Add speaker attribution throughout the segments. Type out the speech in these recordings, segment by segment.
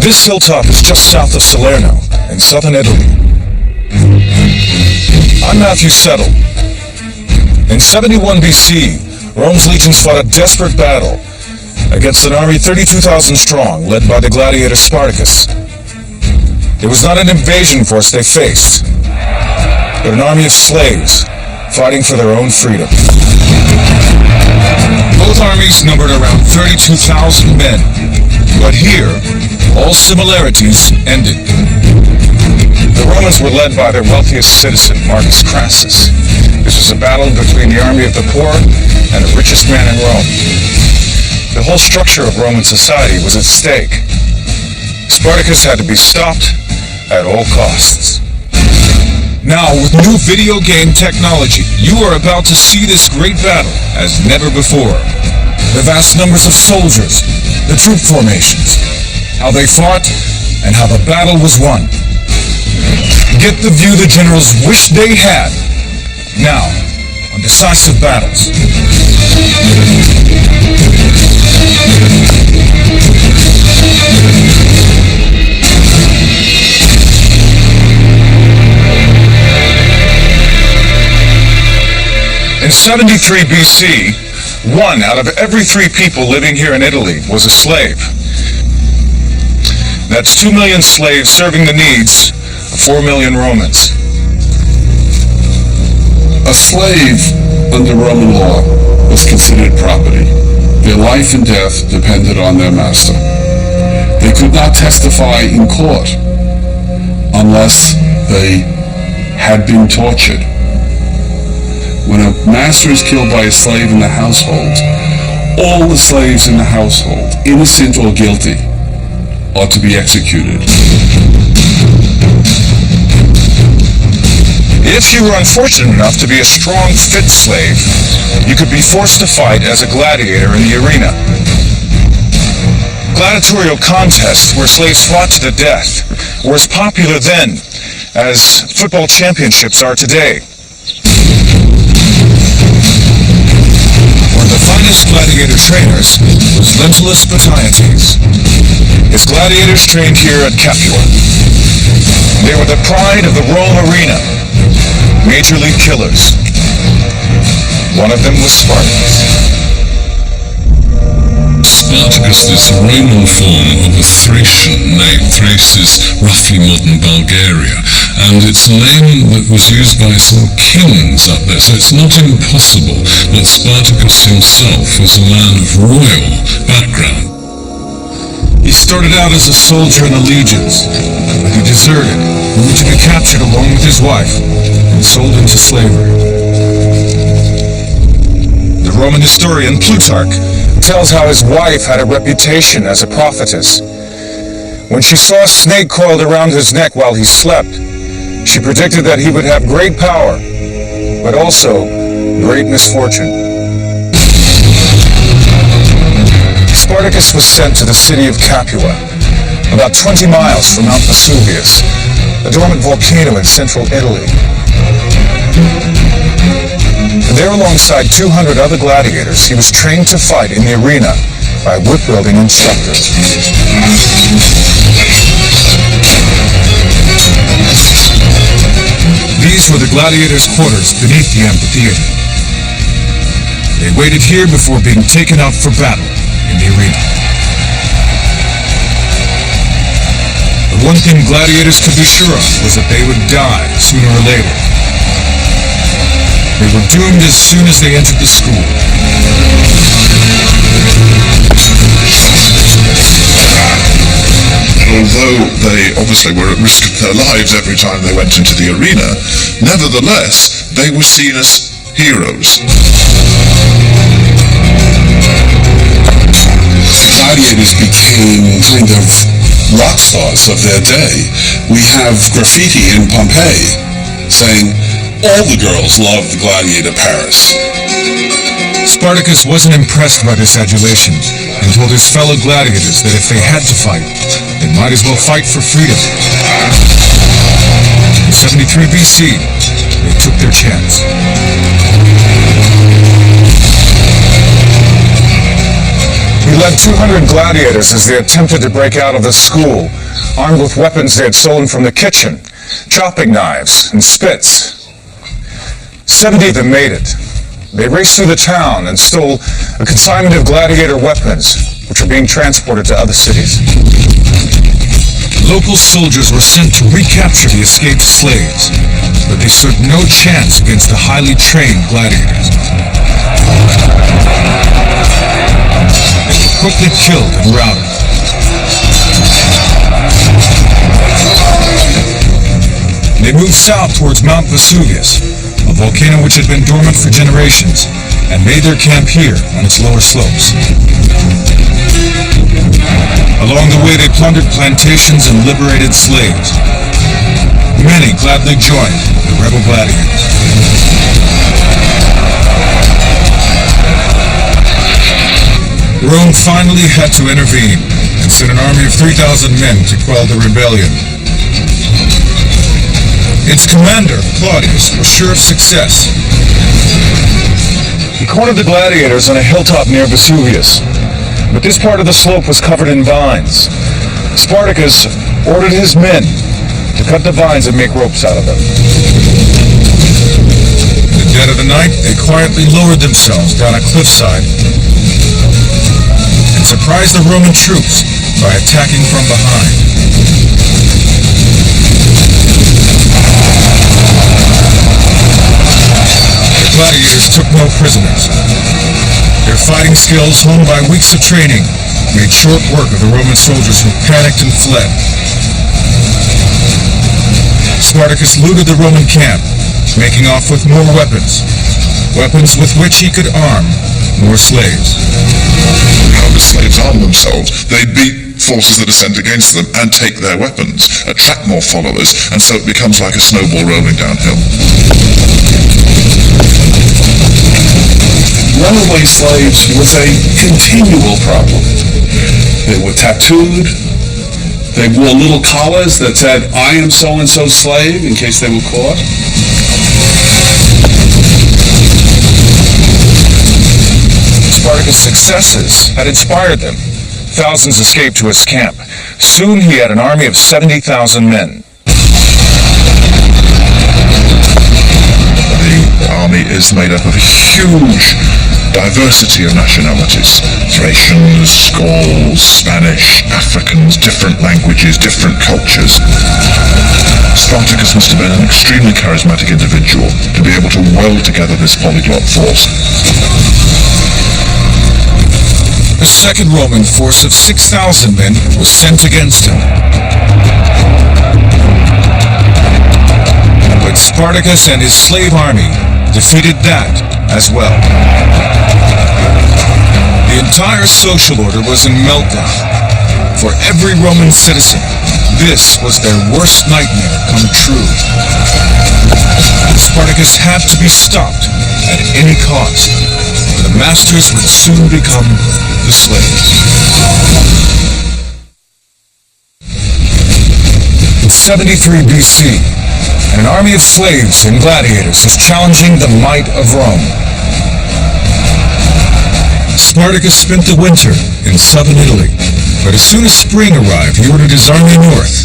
Speaker 1: This hilltop is just south of Salerno, in southern Italy. I'm Matthew Settle. In 71 BC, Rome's legions fought a desperate battle against an army 32,000 strong, led by the gladiator Spartacus. It was not an invasion force they faced, but an army of slaves fighting for their own freedom. Both armies numbered around 32,000 men, but here, all similarities ended. The Romans were led by their wealthiest citizen, Marcus Crassus. This was a battle between the army of the poor and the richest man in Rome. The whole structure of Roman society was at stake. Spartacus had to be stopped at all costs. Now, with new video game technology, you are about to see this great battle as never before. The vast numbers of soldiers, the troop formations, how they fought, and how the battle was won. Get the view the generals wish they had. Now, on Decisive Battles. In 73 BC, 1 out of every 3 people living here in Italy was a slave. That's 2 million slaves serving the needs of 4 million Romans.
Speaker 2: A slave under Roman law was considered property. Their life and death depended on their master. They could not testify in court unless they had been tortured. When a master is killed by a slave in the household, all the slaves in the household, innocent or guilty, are to be executed.
Speaker 1: If you were unfortunate enough to be a strong, fit slave, you could be forced to fight as a gladiator in the arena. Gladiatorial contests where slaves fought to the death were as popular then as football championships are today. One of the finest gladiator trainers was Lentulus Spartacus. His gladiators trained here at Capua. They were the pride of the Rome arena, major league killers. One of them was Spartacus.
Speaker 3: Spartacus is the Roman form of a Thracian name. Thrace is roughly modern Bulgaria, and it's a name that was used by some kings up there, so it's not impossible that Spartacus himself was a man of royal background.
Speaker 1: He started out as a soldier in the legions, but he deserted, only to be captured along with his wife and sold into slavery. The Roman historian Plutarch tells how his wife had a reputation as a prophetess. When she saw a snake coiled around his neck while he slept, she predicted that he would have great power, but also great misfortune. Spartacus was sent to the city of Capua, about 20 miles from Mount Vesuvius, a dormant volcano in central Italy. There, alongside 200 other gladiators, he was trained to fight in the arena by whip-wielding instructors. These were the gladiators' quarters beneath the amphitheater. They waited here before being taken out for battle in the arena. The one thing gladiators could be sure of was that they would die sooner or later. They were doomed as soon as they entered the school.
Speaker 4: Although they obviously were at risk of their lives every time they went into the arena, nevertheless, they were seen as heroes.
Speaker 2: Gladiators became kind of rock stars of their day. We have graffiti in Pompeii saying, "All the girls love the gladiator Paris."
Speaker 1: Spartacus wasn't impressed by this adulation and told his fellow gladiators that if they had to fight, they might as well fight for freedom. In 73 BC, they took their chance. He He led 200 gladiators as they attempted to break out of the school, armed with weapons they had stolen from the kitchen, chopping knives and spits. 70 of them made it. They raced through the town and stole a consignment of gladiator weapons, which were being transported to other cities.
Speaker 3: Local soldiers were sent to recapture the escaped slaves, but they stood no chance against the highly trained gladiators. They were quickly killed and routed. They moved south towards Mount Vesuvius, a volcano which had been dormant for generations, and made their camp here on its lower slopes. Along the way they plundered plantations and liberated slaves. Many gladly joined the rebel gladiators. Rome finally had to intervene and sent an army of 3,000 men to quell the rebellion. Its commander, Claudius, was sure of success.
Speaker 1: He cornered the gladiators on a hilltop near Vesuvius, but this part of the slope was covered in vines. Spartacus ordered his men to cut the vines and make ropes out of them.
Speaker 3: In the dead of the night, they quietly lowered themselves down a cliffside and surprised the Roman troops by attacking from behind. The gladiators took no prisoners. Their fighting skills, honed by weeks of training, made short work of the Roman soldiers who panicked and fled. Spartacus looted the Roman camp, making off with more weapons with which he could arm more slaves.
Speaker 4: How the slaves arm themselves? They beat forces that are sent against them and take their weapons, attract more followers, and so it becomes like a snowball rolling downhill.
Speaker 2: Runaway slaves was a continual problem. They were tattooed. They wore little collars that said, "I am so-and-so slave," in case they were caught.
Speaker 1: Spartacus' successes had inspired them. Thousands escaped to his camp. Soon he had an army of 70,000 men.
Speaker 4: The army is made up of a huge diversity of nationalities. Thracians, Gauls, Spanish, Africans, different languages, different cultures. Spartacus must have been an extremely charismatic individual to be able to weld together this polyglot force.
Speaker 3: A second Roman force of 6,000 men was sent against him. But Spartacus and his slave army defeated that as well. The entire social order was in meltdown. For every Roman citizen, this was their worst nightmare come true. Spartacus had to be stopped at any cost. The masters would soon become the slaves.
Speaker 1: In 73 BC, an army of slaves and gladiators was challenging the might of Rome.
Speaker 3: Spartacus spent the winter in southern Italy, but as soon as spring arrived, he ordered his army north.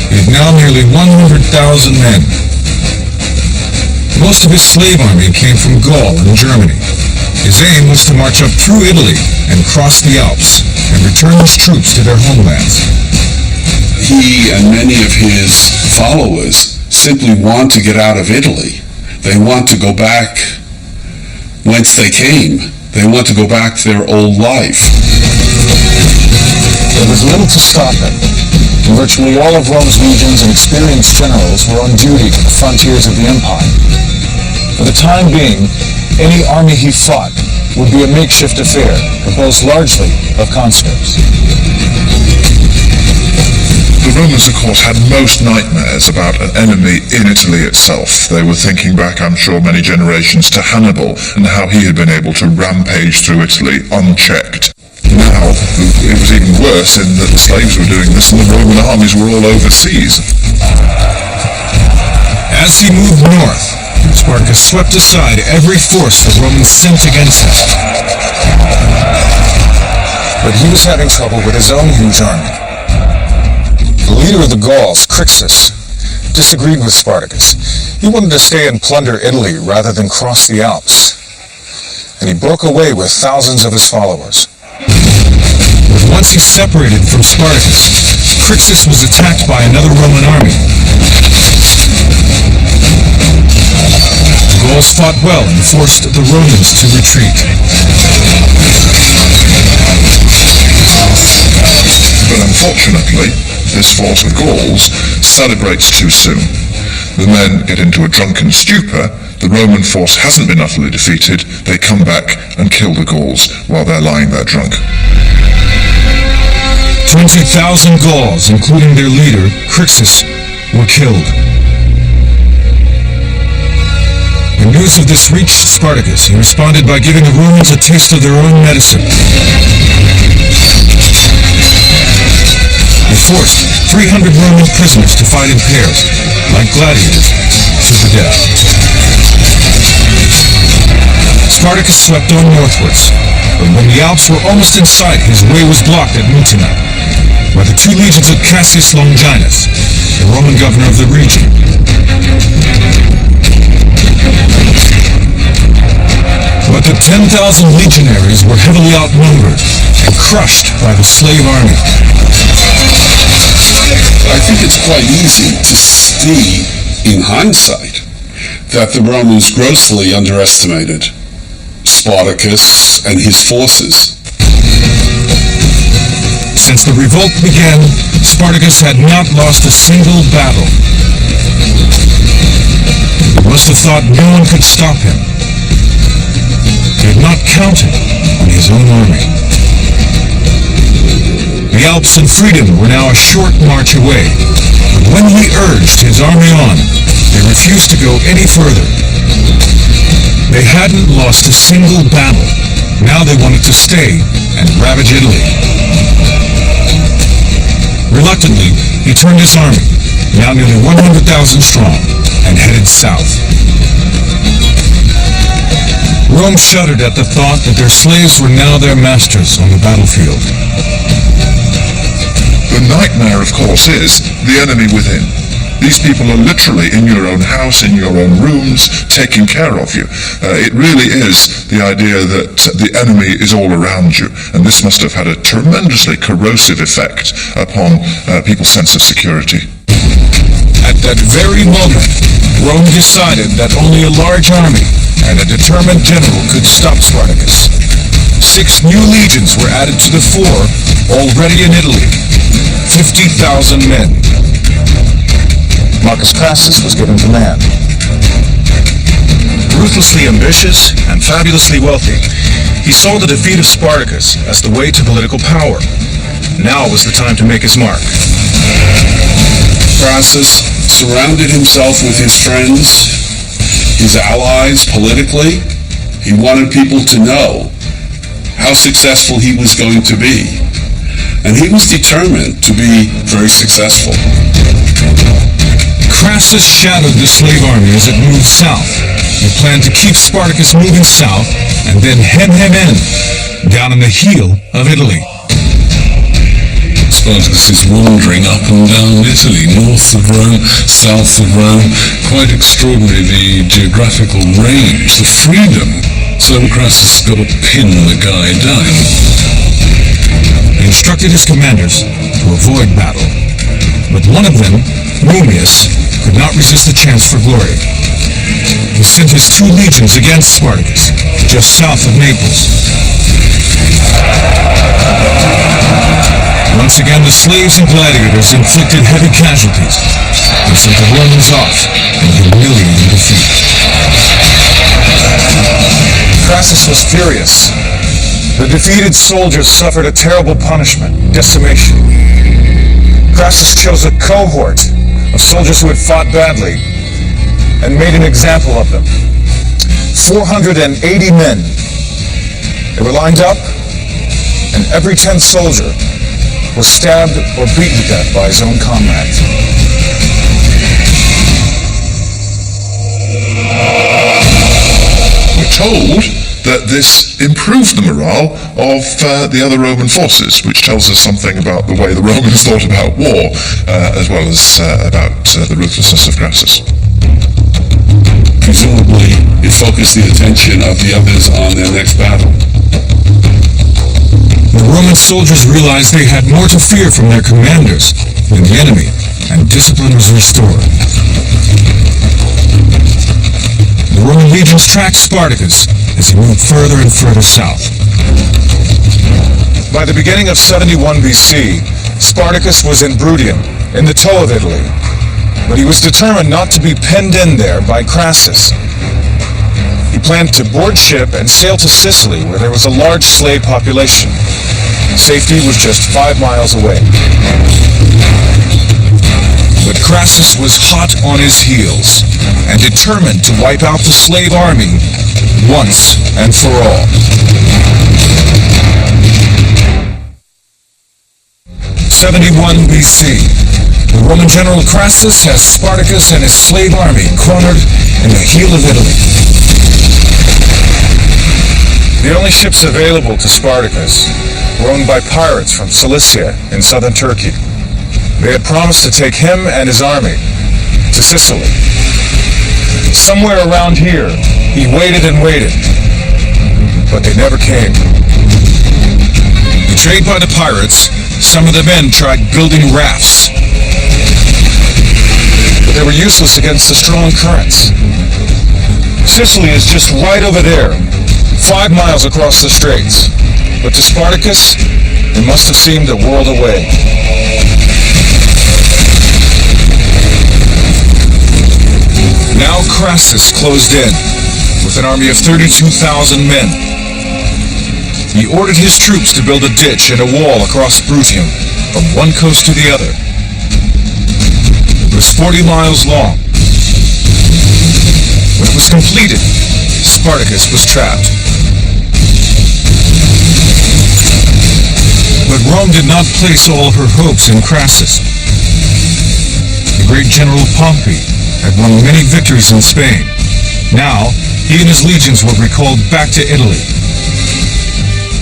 Speaker 3: He had now nearly 100,000 men. Most of his slave army came from Gaul and Germany. His aim was to march up through Italy and cross the Alps and return his troops to their homelands.
Speaker 2: He and many of his followers simply want to get out of Italy. They want to go back whence they came. They want to go back to their old life.
Speaker 1: There was little to stop him. Virtually all of Rome's legions and experienced generals were on duty at the frontiers of the empire. For the time being, any army he fought would be a makeshift affair, composed largely of conscripts.
Speaker 4: The Romans, of course, had most nightmares about an enemy in Italy itself. They were thinking back, I'm sure, many generations to Hannibal and how he had been able to rampage through Italy unchecked. Now, it was even worse in that the slaves were doing this and the Roman armies were all overseas.
Speaker 3: As he moved north, Spartacus swept aside every force the Romans sent against him.
Speaker 1: But he was having trouble with his own huge army. The leader of the Gauls, Crixus, disagreed with Spartacus. He wanted to stay and plunder Italy rather than cross the Alps. And he broke away with thousands of his followers. But once he separated from Spartacus, Crixus was attacked by another Roman army. The Gauls fought well and forced the Romans to retreat.
Speaker 4: But unfortunately, this force of Gauls celebrates too soon. The men get into a drunken stupor, the Roman force hasn't been utterly defeated, they come back and kill the Gauls while they're lying there drunk.
Speaker 1: 20,000 Gauls, including their leader, Crixus, were killed. When news of this reached Spartacus, he responded by giving the Romans a taste of their own medicine. He forced 300 Roman prisoners to fight in pairs, like gladiators, to the death. Spartacus swept on northwards, but when the Alps were almost in sight, his way was blocked at Mutina by the 2 legions of Cassius Longinus, the Roman governor of the region. But the 10,000 legionaries were heavily outnumbered and crushed by the slave army.
Speaker 2: I think it's quite easy to see, in hindsight, that the Romans grossly underestimated Spartacus and his forces.
Speaker 1: Since the revolt began, Spartacus had not lost a single battle. He must have thought no one could stop him. He had not counted on his own army. The Alps and freedom were now a short march away, but when he urged his army on, they refused to go any further. They hadn't lost a single battle. Now they wanted to stay and ravage Italy. Reluctantly, he turned his army, now nearly 100,000 strong, and headed south. Rome shuddered at the thought that their slaves were now their masters on the battlefield.
Speaker 4: The nightmare, of course, is the enemy within. These people are literally in your own house, in your own rooms, taking care of you. It really is the idea that the enemy is all around you, and this must have had a tremendously corrosive effect upon people's sense of security.
Speaker 1: At that very moment, Rome decided that only a large army and a determined general could stop Spartacus. 6 new legions were added to the 4 already in Italy. 50,000 men. Marcus Crassus was given command. Ruthlessly ambitious and fabulously wealthy, he saw the defeat of Spartacus as the way to political power. Now was the time to make his mark.
Speaker 2: Crassus surrounded himself with his friends, his allies politically. He wanted people to know how successful he was going to be. And he was determined to be very successful.
Speaker 1: Crassus shadowed the slave army as it moved south. He planned to keep Spartacus moving south and then hem him in, down in the heel of Italy.
Speaker 3: Spartacus is wandering up and down Italy, north of Rome, south of Rome. Quite extraordinary, the geographical range, the freedom. So Crassus got to pin the guy down.
Speaker 1: He instructed his commanders to avoid battle, but one of them, Mummius, could not resist a chance for glory. He sent his 2 legions against Spartacus, just south of Naples. Once again, the slaves and gladiators inflicted heavy casualties. They sent the Romans off in humiliating defeat. Crassus was furious. The defeated soldiers suffered a terrible punishment, decimation. Crassus chose a cohort of soldiers who had fought badly and made an example of them. 480 men. They were lined up, and every 10th soldier was stabbed or beaten to death by his own comrades.
Speaker 4: We're told that this improved the morale of the other Roman forces, which tells us something about the way the Romans thought about war, as well as about the ruthlessness of Crassus.
Speaker 2: Presumably, it focused the attention of the others on their next battle.
Speaker 3: The Roman soldiers realized they had more to fear from their commanders than the enemy, and discipline was restored. The Roman legions tracked Spartacus as he moved further and further south.
Speaker 1: By the beginning of 71 BC, Spartacus was in Bruttium, in the toe of Italy, but he was determined not to be penned in there by Crassus. He planned to board ship and sail to Sicily, where there was a large slave population. Safety was just 5 miles away. But Crassus was hot on his heels and determined to wipe out the slave army once and for all. 71 BC. The Roman general Crassus has Spartacus and his slave army cornered in the heel of Italy. The only ships available to Spartacus were owned by pirates from Cilicia in southern Turkey. They had promised to take him and his army to Sicily. Somewhere around here, he waited and waited, but they never came. Betrayed by the pirates, some of the men tried building rafts, but they were useless against the strong currents. Sicily is just right over there, 5 miles across the straits, but to Spartacus, it must have seemed a world away. Now Crassus closed in, with an army of 32,000 men. He ordered his troops to build a ditch and a wall across Bruttium, from one coast to the other. It was 40 miles long. When it was completed, Spartacus was trapped. But Rome did not place all her hopes in Crassus. The great general Pompey had won many victories in Spain. Now, he and his legions were recalled back to Italy.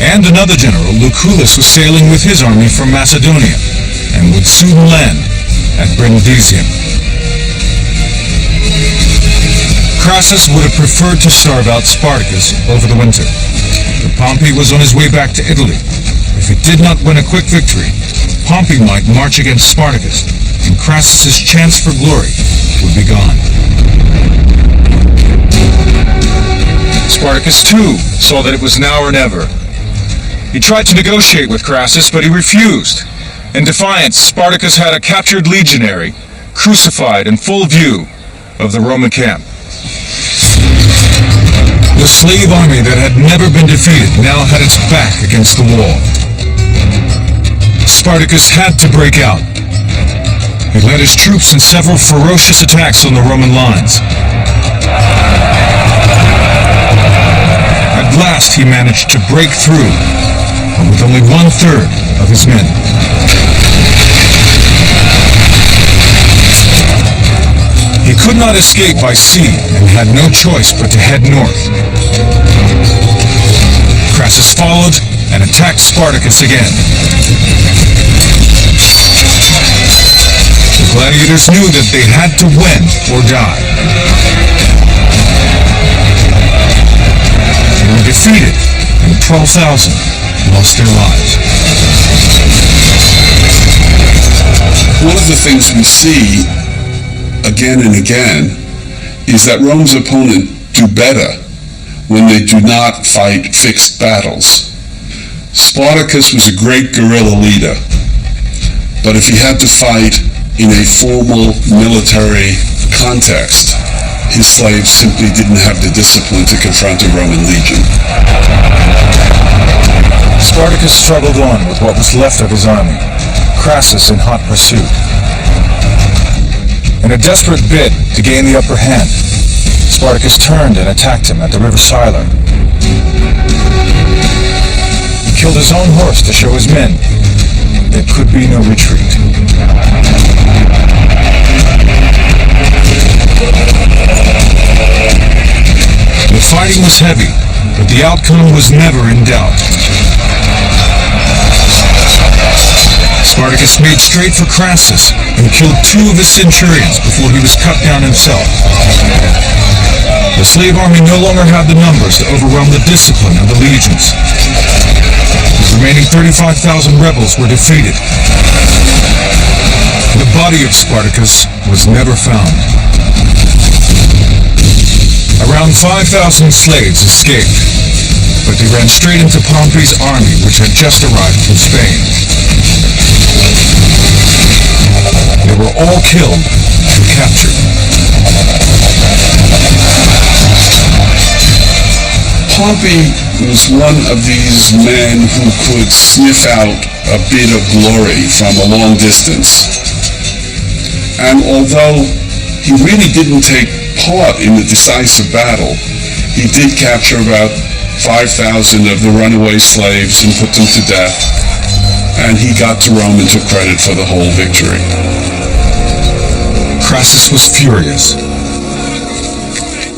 Speaker 1: And another general, Lucullus, was sailing with his army from Macedonia, and would soon land at Brundisium. Crassus would have preferred to starve out Spartacus over the winter, but Pompey was on his way back to Italy. If he did not win a quick victory, Pompey might march against Spartacus, and Crassus's chance for glory would be gone. Spartacus, too, saw that it was now or never. He tried to negotiate with Crassus, but he refused. In defiance, Spartacus had a captured legionary crucified in full view of the Roman camp. The slave army that had never been defeated now had its back against the wall. Spartacus had to break out. He led his troops in several ferocious attacks on the Roman lines. At last he managed to break through, but with only 1/3 of his men. He could not escape by sea and had no choice but to head north. Crassus followed and attacked Spartacus again. The gladiators knew that they had to win or die. They were defeated, and 12,000 lost their lives.
Speaker 2: One of the things we see again and again is that Rome's opponent do better when they do not fight fixed battles. Spartacus was a great guerrilla leader, but if he had to fight in a formal military context, his slaves simply didn't have the discipline to confront a Roman legion.
Speaker 1: Spartacus struggled on with what was left of his army, Crassus in hot pursuit. In a desperate bid to gain the upper hand, Spartacus turned and attacked him at the river Siler. He killed his own horse to show his men there could be no retreat. The fighting was heavy, but the outcome was never in doubt. Spartacus made straight for Crassus and killed 2 of his centurions before he was cut down himself. The slave army no longer had the numbers to overwhelm the discipline of the legions. The remaining 35,000 rebels were defeated. The body of Spartacus was never found. Around 5,000 slaves escaped, but they ran straight into Pompey's army, which had just arrived from Spain. They were all killed and captured.
Speaker 2: Pompey was one of these men who could sniff out a bit of glory from a long distance. And although he really didn't take part in the decisive battle, he did capture about 5,000 of the runaway slaves and put them to death, and he got to Rome and took credit for the whole victory.
Speaker 1: Crassus was furious.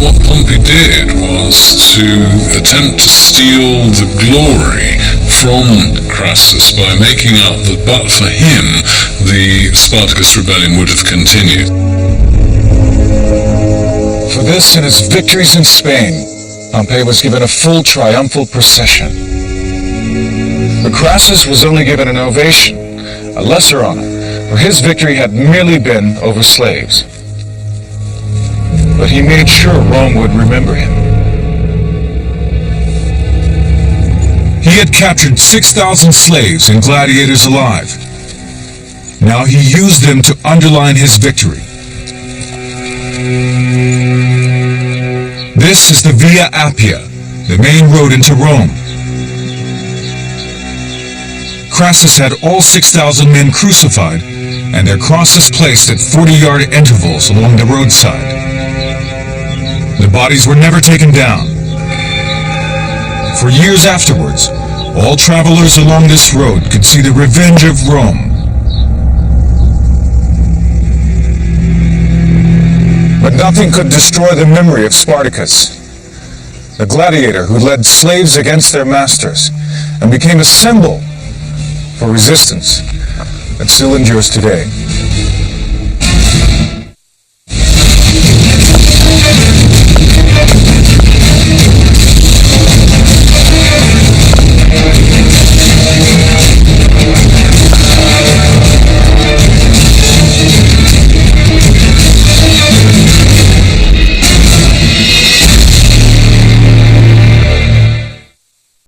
Speaker 3: What Pompey did was to attempt to steal the glory from Crassus by making up that but for him, the Spartacus rebellion would have continued.
Speaker 1: For this and his victories in Spain, Pompey was given a full triumphal procession. But Crassus was only given an ovation, a lesser honor, for his victory had merely been over slaves. But he made sure Rome would remember him. He had captured 6,000 slaves and gladiators alive. Now he used them to underline his victory. This is the Via Appia, the main road into Rome. Crassus had all 6,000 men crucified and their crosses placed at 40-yard intervals along the roadside. The bodies were never taken down. For years afterwards, all travelers along this road could see the revenge of Rome. But nothing could destroy the memory of Spartacus, the gladiator who led slaves against their masters and became a symbol for resistance that still endures today.